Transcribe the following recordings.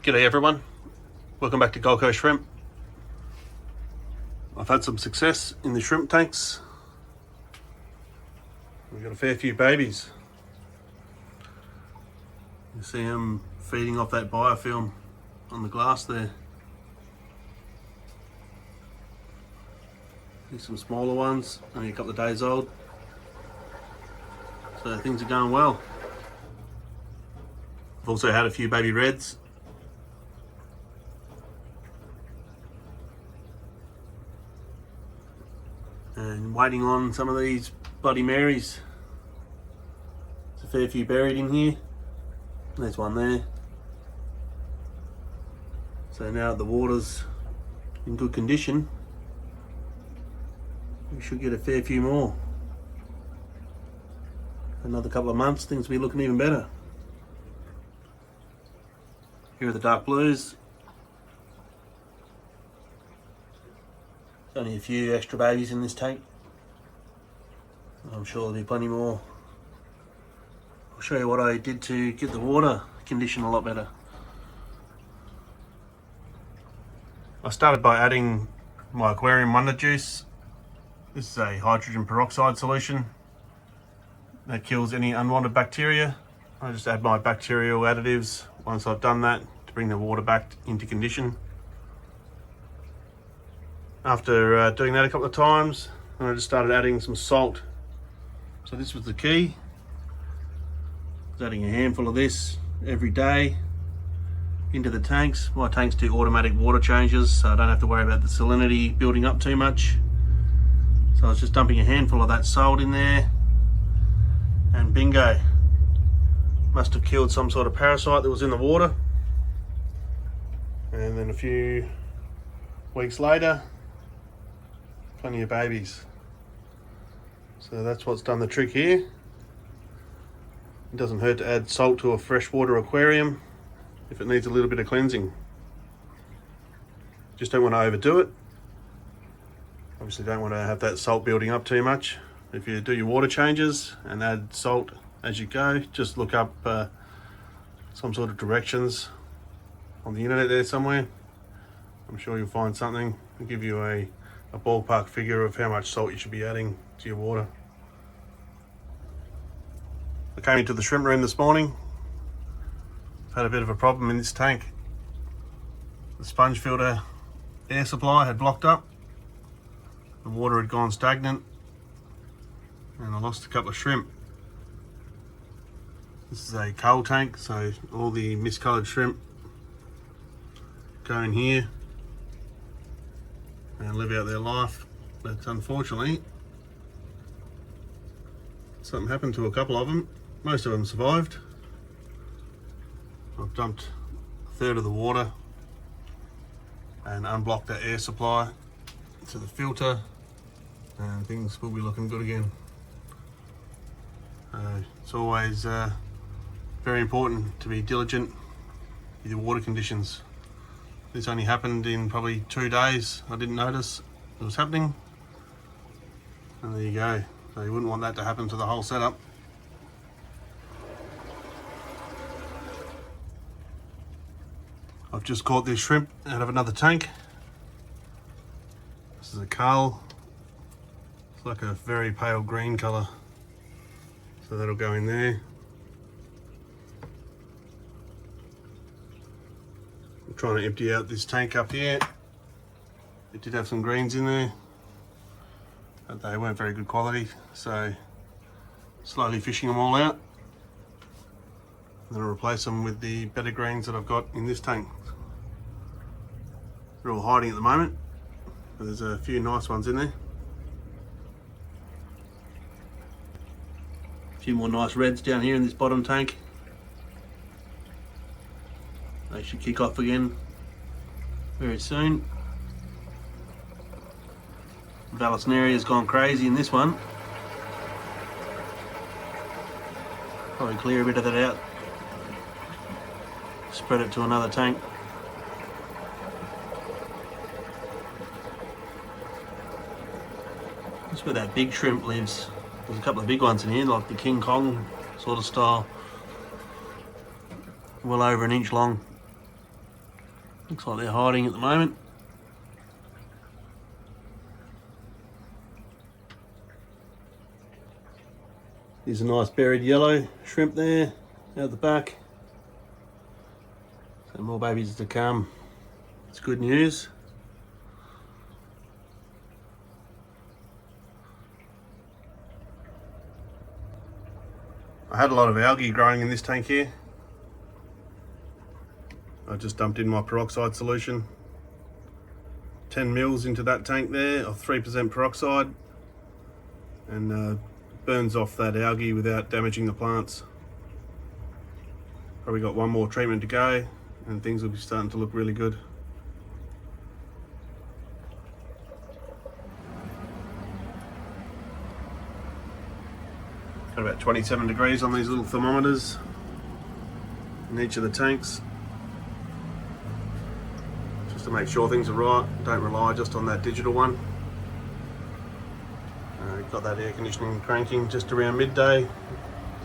G'day everyone, welcome back to Gold Coast Shrimp. I've had some success in the shrimp tanks. We've got a fair few babies. You see them feeding off that biofilm on the glass there. There's some smaller ones, only a couple of days old. So things are going well. I've also had a few baby reds. And waiting on some of these Bloody Marys. There's a fair few buried in here. There's one there. So now the water's in good condition, we should get a fair few more. Another couple of months, things will be looking even better. Here are the dark blues. Only a few extra babies in this tank. I'm sure there'll be plenty more. I'll show you what I did to get the water condition a lot better. I started by adding my aquarium wonder juice. This is a hydrogen peroxide solution that kills any unwanted bacteria. I just add my bacterial additives once I've done that to bring the water back into condition. After doing that a couple of times, I just started adding some salt. So this was the key. I was adding a handful of this every day into the tanks. My tanks do automatic water changes, so I don't have to worry about the salinity building up too much. So I was just dumping a handful of that salt in there, and bingo. Must have killed some sort of parasite that was in the water. And then a few weeks later, plenty of babies. So that's what's done the trick here. It doesn't hurt to add salt to a freshwater aquarium if it needs a little bit of cleansing. Just don't want to overdo it. Obviously don't want to have that salt building up too much. If you do your water changes and add salt as you go, just look up some sort of directions on the internet there somewhere. I'm sure you'll find something to give you a ballpark figure of how much salt you should be adding to your water. I came into the shrimp room this morning. I've had a bit of a problem in this tank. The sponge filter air supply had blocked up. The water had gone stagnant and I lost a couple of shrimp. This is a cull tank, so all the miscoloured shrimp go in here and live out their life. But unfortunately, something happened to a couple of them. Most of them survived. I've dumped a third of the water and unblocked that air supply to the filter, and things will be looking good again. It's always very important to be diligent with your water conditions. This only happened in probably 2 days. I didn't notice it was happening, and there you go. So you wouldn't want that to happen to the whole setup. I've just caught this shrimp out of another tank. This is a cull. It's like a very pale green colour, so that'll go in there. I'm trying to empty out this tank up here. It did have some greens in there, but they weren't very good quality, so slowly fishing them all out. I'm going to replace them with the better greens that I've got in this tank. They're all hiding at the moment, but there's a few nice ones in there. A few more nice reds down here in this bottom tank. They should kick off again very soon. Vallisneria has gone crazy in this one. Probably clear a bit of that out. Spread it to another tank. That's where that big shrimp lives. There's a couple of big ones in here, like the King Kong sort of style. Well over an inch long. Looks like they're hiding at the moment. Here's a nice buried yellow shrimp there out the back. So more babies to come. It's good news. I had a lot of algae growing in this tank here. I just dumped in my peroxide solution. 10 mils into that tank there of 3% peroxide, and burns off that algae without damaging the plants. Probably got one more treatment to go and things will be starting to look really good. Got about 27 degrees on these little thermometers in each of the tanks, just to make sure things are right. Don't rely just on that digital one. Got that air conditioning cranking just around midday to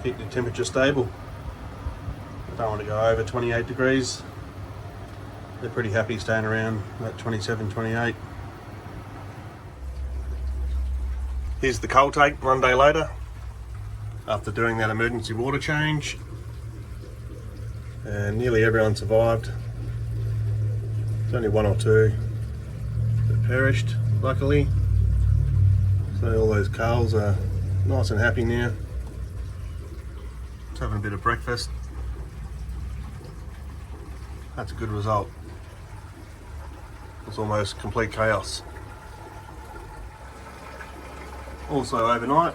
keep the temperature stable. I don't want to go over 28 degrees. They're pretty happy staying around that 27, 28. Here's the coal tank one day later after doing that emergency water change, and nearly everyone survived. There's only one or two that perished, luckily. So all those coals are nice and happy now. Just having a bit of breakfast. That's a good result. It's almost complete chaos. Also overnight,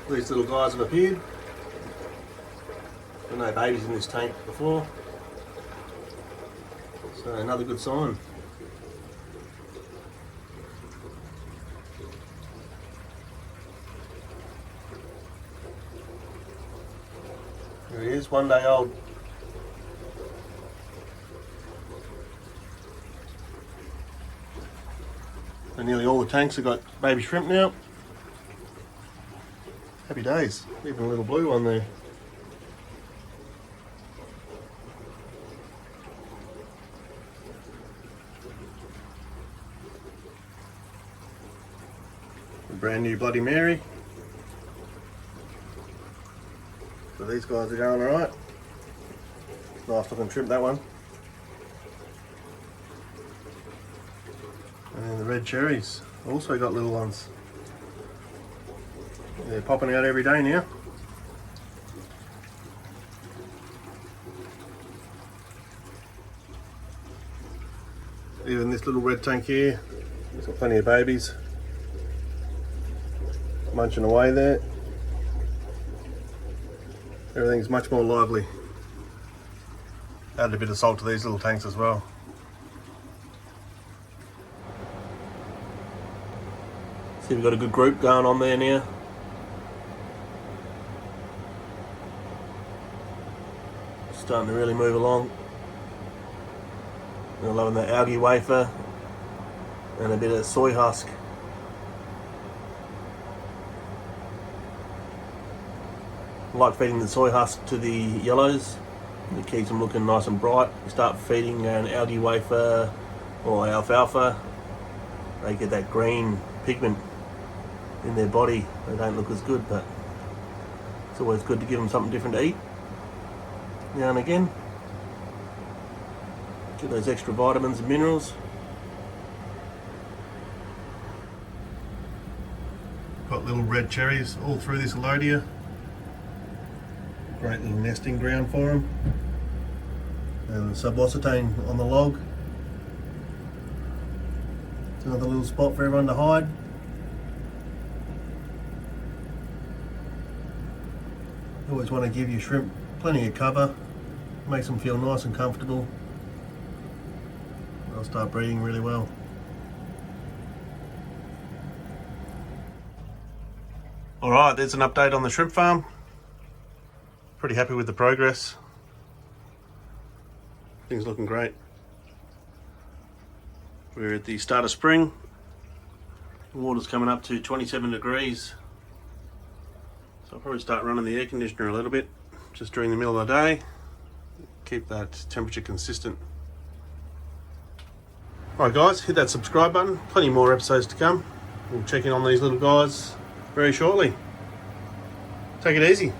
these little guys have appeared. There were no babies in this tank before. So another good sign. There he is, 1 day old. And nearly all the tanks have got baby shrimp now. Happy days, even a little blue one there. A brand new Bloody Mary. So these guys are going alright. Nice looking shrimp, that one. And then the red cherries also got little ones. They're popping out every day now. Even this little red tank here, it's got plenty of babies munching away there. Everything's much more lively. Added a bit of salt to these little tanks as well. See, we've got a good group going on there now. Starting to really move along. They're loving the algae wafer and a bit of soy husk. I like feeding the soy husk to the yellows. It keeps them looking nice and bright. You start feeding an algae wafer or alfalfa, they get that green pigment in their body. They don't look as good, but it's always good to give them something different to eat now and again. Get those extra vitamins and minerals. Got little red cherries all through this alodia. Great little nesting ground for them. And suboxetane on the log. It's another little spot for everyone to hide. Always want to give your shrimp plenty of cover. Makes them feel nice and comfortable. They'll start breeding really well. Alright, there's an update on the shrimp farm. Pretty happy with the progress. Things looking great. We're at the start of spring. The water's coming up to 27 degrees. So I'll probably start running the air conditioner a little bit just during the middle of the day. Keep that temperature consistent. Alright guys, hit that subscribe button. Plenty more episodes to come. We'll check in on these little guys very shortly. Take it easy.